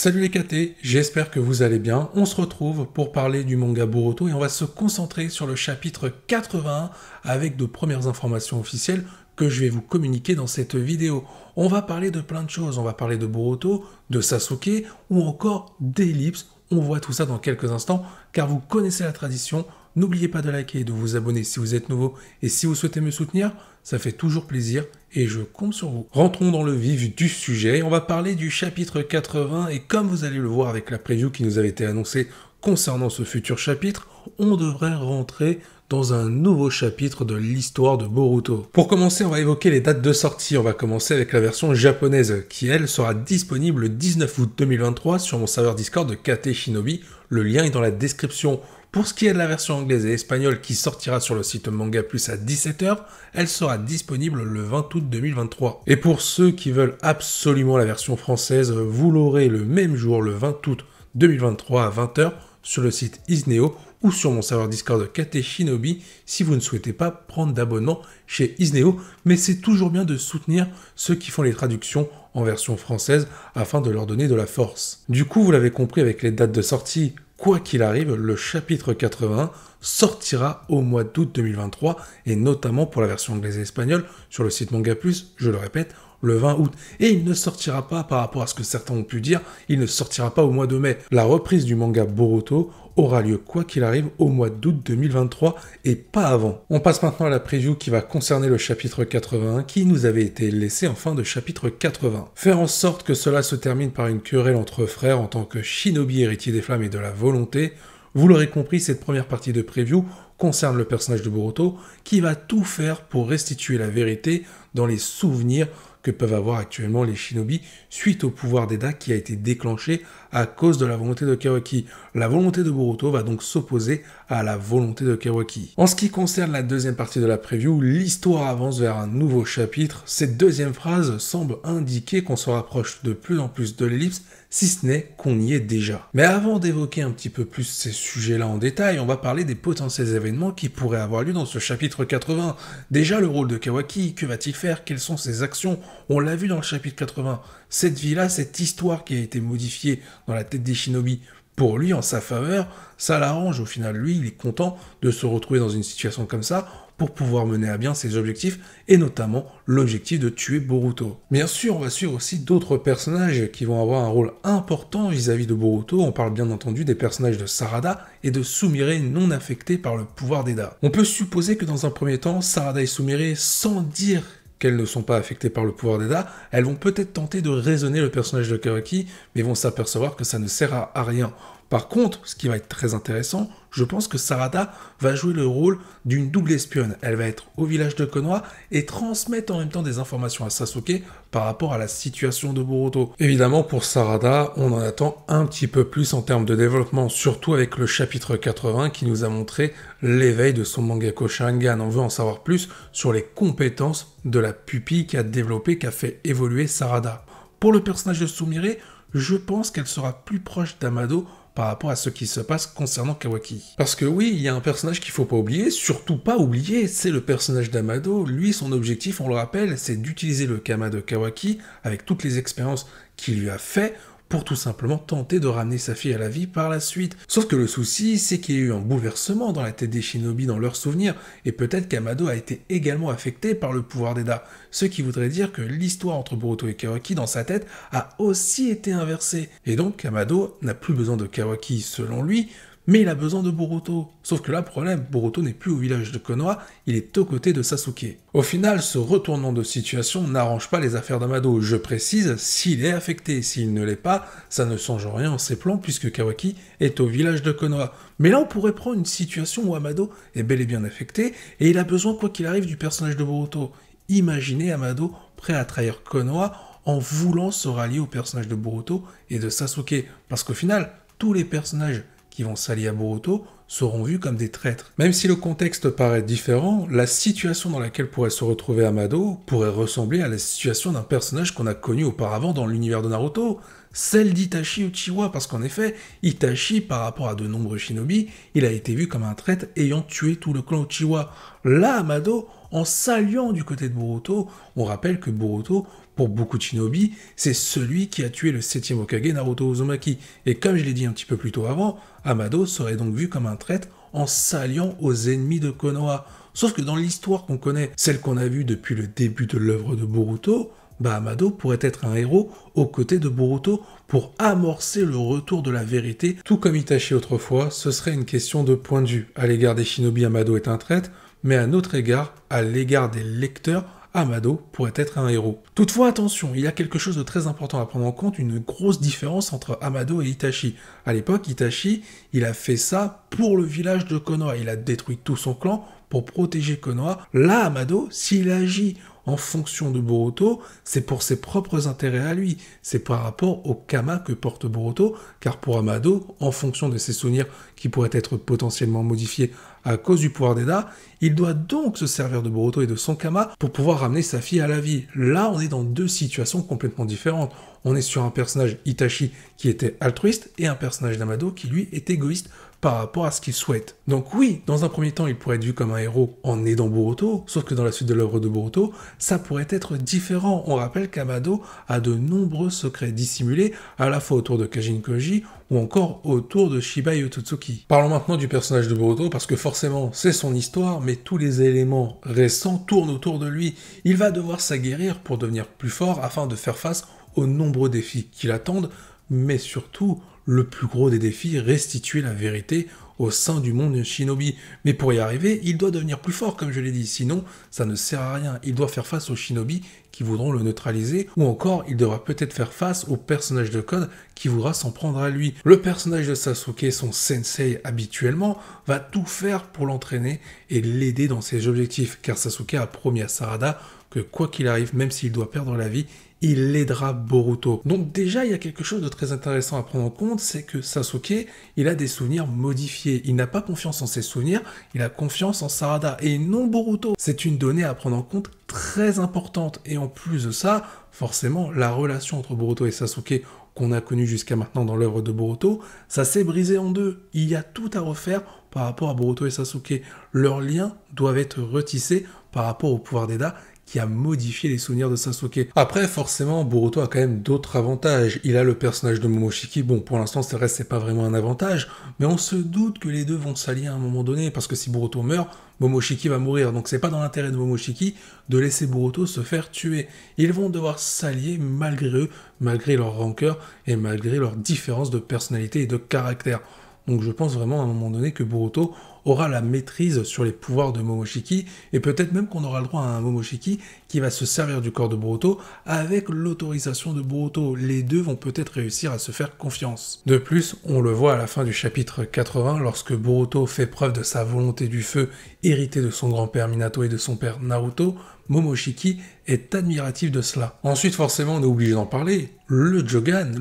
Salut les KT, j'espère que vous allez bien. On se retrouve pour parler du manga Boruto et on va se concentrer sur le chapitre 81 avec de premières informations officielles que je vais vous communiquer dans cette vidéo. On va parler de plein de choses, on va parler de Boruto, de Sasuke ou encore d'Ellipse. On voit tout ça dans quelques instants car vous connaissez la tradition. N'oubliez pas de liker et de vous abonner si vous êtes nouveau et si vous souhaitez me soutenir, ça fait toujours plaisir et je compte sur vous. Rentrons dans le vif du sujet, on va parler du chapitre 80 et comme vous allez le voir avec la preview qui nous avait été annoncée concernant ce futur chapitre, on devrait rentrer dans un nouveau chapitre de l'histoire de Boruto. Pour commencer, on va évoquer les dates de sortie. On va commencer avec la version japonaise qui, elle, sera disponible le 19 août 2023 sur mon serveur Discord de KT Shinobi. Le lien est dans la description. Pour ce qui est de la version anglaise et espagnole qui sortira sur le site Manga Plus à 17 h, elle sera disponible le 20 août 2023. Et pour ceux qui veulent absolument la version française, vous l'aurez le même jour, le 20 août 2023 à 20 h sur le site Isneo ou sur mon serveur Discord de KT Shinobi si vous ne souhaitez pas prendre d'abonnement chez Isneo, mais c'est toujours bien de soutenir ceux qui font les traductions en version française afin de leur donner de la force. Du coup, vous l'avez compris avec les dates de sortie, quoi qu'il arrive, le chapitre 81 sortira au mois d'août 2023 et notamment pour la version anglaise et espagnole sur le site Manga Plus, je le répète, le 20 août. Et il ne sortira pas, par rapport à ce que certains ont pu dire, il ne sortira pas au mois de mai. La reprise du manga Boruto aura lieu quoi qu'il arrive au mois d'août 2023 et pas avant. On passe maintenant à la preview qui va concerner le chapitre 81 qui nous avait été laissé en fin de chapitre 80. Faire en sorte que cela se termine par une querelle entre frères en tant que Shinobi héritier des flammes et de la volonté. Vous l'aurez compris, cette première partie de preview concerne le personnage de Boruto qui va tout faire pour restituer la vérité dans les souvenirs que peuvent avoir actuellement les shinobi suite au pouvoir d'Eda qui a été déclenché à cause de la volonté de Kawaki. La volonté de Boruto va donc s'opposer à la volonté de Kawaki. En ce qui concerne la deuxième partie de la preview, l'histoire avance vers un nouveau chapitre. Cette deuxième phrase semble indiquer qu'on se rapproche de plus en plus de l'ellipse, si ce n'est qu'on y est déjà. Mais avant d'évoquer un petit peu plus ces sujets-là en détail, on va parler des potentiels événements qui pourraient avoir lieu dans ce chapitre 80. Déjà, le rôle de Kawaki, que va-t-il faire? Quelles sont ses actions? On l'a vu dans le chapitre 80. Cette vie-là, cette histoire qui a été modifiée dans la tête des shinobi, pour lui, en sa faveur, ça l'arrange. Au final, lui, il est content de se retrouver dans une situation comme ça pour pouvoir mener à bien ses objectifs, et notamment l'objectif de tuer Boruto. Bien sûr, on va suivre aussi d'autres personnages qui vont avoir un rôle important vis-à-vis de Boruto. On parle bien entendu des personnages de Sarada et de Sumire non affectés par le pouvoir d'Eda. On peut supposer que dans un premier temps, Sarada et Sumire, sans dire qu'elles ne sont pas affectées par le pouvoir d'Eda, elles vont peut-être tenter de raisonner le personnage de Kawaki, mais vont s'apercevoir que ça ne sert à rien. Par contre, ce qui va être très intéressant, je pense que Sarada va jouer le rôle d'une double espionne. Elle va être au village de Konoha et transmettre en même temps des informations à Sasuke par rapport à la situation de Boruto. Évidemment, pour Sarada, on en attend un petit peu plus en termes de développement, surtout avec le chapitre 80 qui nous a montré l'éveil de son mangako Sharingan. On veut en savoir plus sur les compétences de la pupille qui a développé, qui a fait évoluer Sarada. Pour le personnage de Sumire, je pense qu'elle sera plus proche d'Amado par rapport à ce qui se passe concernant Kawaki. Parce que oui, il y a un personnage qu'il faut pas oublier, surtout pas oublier, c'est le personnage d'Amado. Lui, son objectif, on le rappelle, c'est d'utiliser le Kama de Kawaki, avec toutes les expériences qu'il lui a fait, pour tout simplement tenter de ramener sa fille à la vie par la suite. Sauf que le souci, c'est qu'il y a eu un bouleversement dans la tête des shinobi dans leurs souvenirs, et peut-être qu'Amado a été également affecté par le pouvoir d'Eda, ce qui voudrait dire que l'histoire entre Boruto et Kawaki dans sa tête a aussi été inversée. Et donc Amado n'a plus besoin de Kawaki selon lui, mais il a besoin de Boruto. Sauf que là, problème, Boruto n'est plus au village de Konoha, il est aux côtés de Sasuke. Au final, ce retournement de situation n'arrange pas les affaires d'Amado. Je précise, s'il est affecté, s'il ne l'est pas, ça ne change rien en ses plans puisque Kawaki est au village de Konoha. Mais là, on pourrait prendre une situation où Amado est bel et bien affecté et il a besoin, quoi qu'il arrive, du personnage de Boruto. Imaginez Amado prêt à trahir Konoha en voulant se rallier au personnage de Boruto et de Sasuke. Parce qu'au final, tous les personnages qui vont s'allier à Boruto seront vus comme des traîtres. Même si le contexte paraît différent, la situation dans laquelle pourrait se retrouver Amado pourrait ressembler à la situation d'un personnage qu'on a connu auparavant dans l'univers de Naruto, celle d'Itachi Uchiwa, parce qu'en effet, Itachi, par rapport à de nombreux shinobi, il a été vu comme un traître ayant tué tout le clan Uchiwa. Là, Amado, en s'alliant du côté de Boruto, on rappelle que Boruto Pour beaucoup de shinobi, c'est celui qui a tué le 7e Hokage Naruto Uzumaki. Et comme je l'ai dit un petit peu plus tôt avant, Amado serait donc vu comme un traître en s'alliant aux ennemis de Konoha. Sauf que dans l'histoire qu'on connaît, celle qu'on a vue depuis le début de l'œuvre de Boruto, Amado pourrait être un héros aux côtés de Boruto pour amorcer le retour de la vérité, tout comme Itachi autrefois, ce serait une question de point de vue. À l'égard des shinobi, Amado est un traître, mais à notre égard, à l'égard des lecteurs, Amado pourrait être un héros. Toutefois, attention, il y a quelque chose de très important à prendre en compte, une grosse différence entre Amado et Itachi. À l'époque, Itachi, il a fait ça pour le village de Konoha, il a détruit tout son clan pour protéger Konoha. Là, Amado, s'il agit en fonction de Boruto, c'est pour ses propres intérêts à lui, c'est par rapport au Kama que porte Boruto, car pour Amado, en fonction de ses souvenirs qui pourraient être potentiellement modifiés à cause du pouvoir d'Eda, il doit donc se servir de Boruto et de son Kama pour pouvoir ramener sa fille à la vie. Là, on est dans deux situations complètement différentes. On est sur un personnage Itachi qui était altruiste et un personnage d'Amado qui lui est égoïste par rapport à ce qu'il souhaite. Donc oui, dans un premier temps, il pourrait être vu comme un héros en aidant Boruto, sauf que dans la suite de l'œuvre de Boruto, ça pourrait être différent. On rappelle qu'Amado a de nombreux secrets dissimulés, à la fois autour de Kajin Koji ou encore autour de Shiba Yototsuki. Parlons maintenant du personnage de Boruto, parce que forcément, c'est son histoire, mais tous les éléments récents tournent autour de lui. Il va devoir s'aguerrir pour devenir plus fort afin de faire face aux nombreux défis qui l'attendent, mais surtout, le plus gros des défis, restituer la vérité au sein du monde shinobi. Mais pour y arriver, il doit devenir plus fort, comme je l'ai dit, sinon ça ne sert à rien. Il doit faire face aux shinobi qui voudront le neutraliser, ou encore il devra peut-être faire face au personnage de Code qui voudra s'en prendre à lui. Le personnage de Sasuke, son sensei habituellement, va tout faire pour l'entraîner et l'aider dans ses objectifs, car Sasuke a promis à Sarada que quoi qu'il arrive, même s'il doit perdre la vie, il aidera Boruto. Donc déjà, il y a quelque chose de très intéressant à prendre en compte, c'est que Sasuke, il a des souvenirs modifiés. Il n'a pas confiance en ses souvenirs, il a confiance en Sarada, et non Boruto. C'est une donnée à prendre en compte très importante. Et en plus de ça, forcément, la relation entre Boruto et Sasuke qu'on a connue jusqu'à maintenant dans l'œuvre de Boruto, ça s'est brisé en deux. Il y a tout à refaire par rapport à Boruto et Sasuke. Leurs liens doivent être retissés par rapport au pouvoir d'Eda, qui a modifié les souvenirs de Sasuke. Après, forcément, Boruto a quand même d'autres avantages. Il a le personnage de Momoshiki. Bon, pour l'instant, c'est pas vraiment un avantage, mais on se doute que les deux vont s'allier à un moment donné, parce que si Boruto meurt, Momoshiki va mourir. Donc c'est pas dans l'intérêt de Momoshiki de laisser Boruto se faire tuer. Ils vont devoir s'allier malgré eux, malgré leur rancœur et malgré leurs différences de personnalité et de caractère. Donc je pense vraiment à un moment donné que Boruto aura la maîtrise sur les pouvoirs de Momoshiki, et peut-être même qu'on aura le droit à un Momoshiki qui va se servir du corps de Boruto avec l'autorisation de Boruto. Les deux vont peut-être réussir à se faire confiance. De plus, on le voit à la fin du chapitre 80, lorsque Boruto fait preuve de sa volonté du feu, héritée de son grand-père Minato et de son père Naruto, Momoshiki est admiratif de cela. Ensuite, forcément, on est obligé d'en parler. Le Jogan,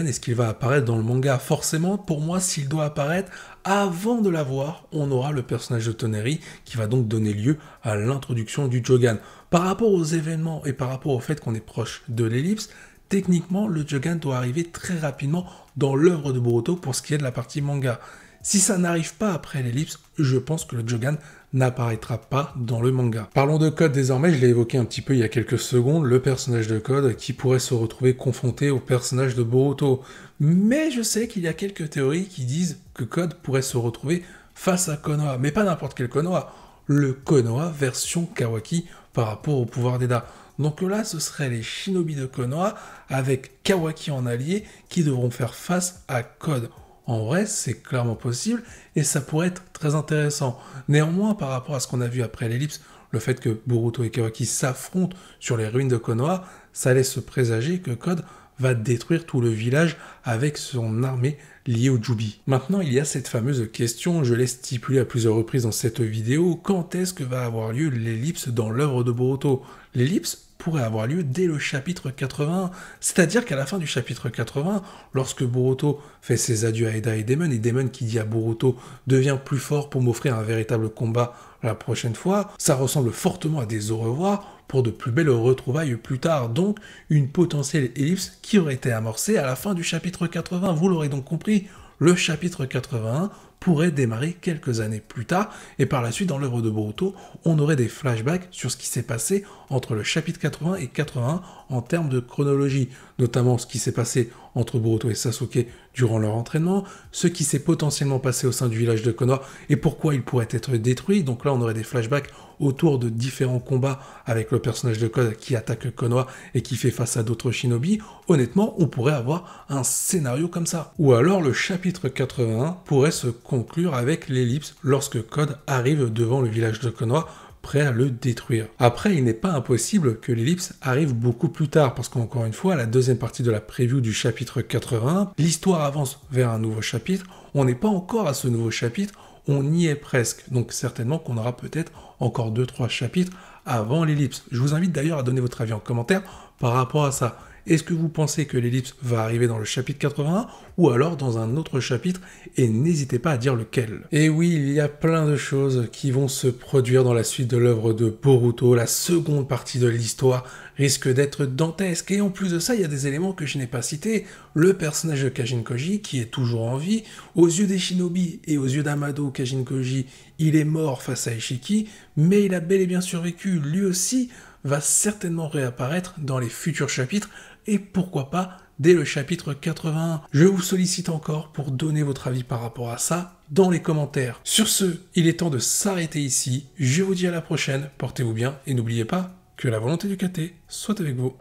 est-ce qu'il va apparaître dans le manga? Forcément, pour moi, s'il doit apparaître, avant de l'avoir, on aura le personnage de Toneri qui va donc donner lieu à l'introduction du Jogan. Par rapport aux événements et par rapport au fait qu'on est proche de l'ellipse, techniquement, le Jogan doit arriver très rapidement dans l'œuvre de Boruto pour ce qui est de la partie manga. Si ça n'arrive pas après l'ellipse, je pense que le Jogan n'apparaîtra pas dans le manga. Parlons de Code désormais, je l'ai évoqué un petit peu il y a quelques secondes, le personnage de Code qui pourrait se retrouver confronté au personnage de Boruto. Mais je sais qu'il y a quelques théories qui disent que Code pourrait se retrouver face à Konoha, mais pas n'importe quel Konoha, le Konoha version Kawaki par rapport au pouvoir d'Eda. Donc là, ce seraient les shinobi de Konoha avec Kawaki en allié qui devront faire face à Code. En vrai, c'est clairement possible et ça pourrait être très intéressant. Néanmoins, par rapport à ce qu'on a vu après l'ellipse, le fait que Boruto et Kawaki s'affrontent sur les ruines de Konoha, ça laisse présager que Code va détruire tout le village avec son armée liée au Jubi. Maintenant, il y a cette fameuse question, je l'ai stipulée à plusieurs reprises dans cette vidéo, quand est-ce que va avoir lieu l'ellipse dans l'œuvre de Boruto? L'ellipse pourrait avoir lieu dès le chapitre 81, c'est-à-dire qu'à la fin du chapitre 80, lorsque Boruto fait ses adieux à Eda et Daemon qui dit à Boruto « Deviens plus fort pour m'offrir un véritable combat la prochaine fois », ça ressemble fortement à des au revoir pour de plus belles retrouvailles plus tard, donc une potentielle ellipse qui aurait été amorcée à la fin du chapitre 80. Vous l'aurez donc compris, le chapitre 81 pourrait démarrer quelques années plus tard, et par la suite, dans l'œuvre de Boruto, on aurait des flashbacks sur ce qui s'est passé entre le chapitre 80 et 81 en termes de chronologie, notamment ce qui s'est passé entre Boruto et Sasuke durant leur entraînement, ce qui s'est potentiellement passé au sein du village de Konoha et pourquoi il pourrait être détruit. Donc là, on aurait des flashbacks autour de différents combats avec le personnage de Code qui attaque Konoha et qui fait face à d'autres shinobi. Honnêtement, on pourrait avoir un scénario comme ça. Ou alors le chapitre 81 pourrait se conclure avec l'ellipse lorsque Code arrive devant le village de Konoha prêt à le détruire. Après, il n'est pas impossible que l'ellipse arrive beaucoup plus tard, parce qu'encore une fois, la deuxième partie de la preview du chapitre 81, l'histoire avance vers un nouveau chapitre, on n'est pas encore à ce nouveau chapitre, on y est presque, donc certainement qu'on aura peut-être encore 2-3 chapitres avant l'ellipse. Je vous invite d'ailleurs à donner votre avis en commentaire par rapport à ça. Est-ce que vous pensez que l'ellipse va arriver dans le chapitre 81 ou alors dans un autre chapitre? Et n'hésitez pas à dire lequel. Et oui, il y a plein de choses qui vont se produire dans la suite de l'œuvre de Boruto. La seconde partie de l'histoire risque d'être dantesque. Et en plus de ça, il y a des éléments que je n'ai pas cités. Le personnage de Kajin Koji, qui est toujours en vie, aux yeux des shinobi et aux yeux d'Amado, Kajin Koji, il est mort face à Ishiki, mais il a bel et bien survécu. Lui aussi va certainement réapparaître dans les futurs chapitres, et pourquoi pas dès le chapitre 81. Je vous sollicite encore pour donner votre avis par rapport à ça dans les commentaires. Sur ce, il est temps de s'arrêter ici. Je vous dis à la prochaine, portez-vous bien, et n'oubliez pas que la volonté du KT soit avec vous.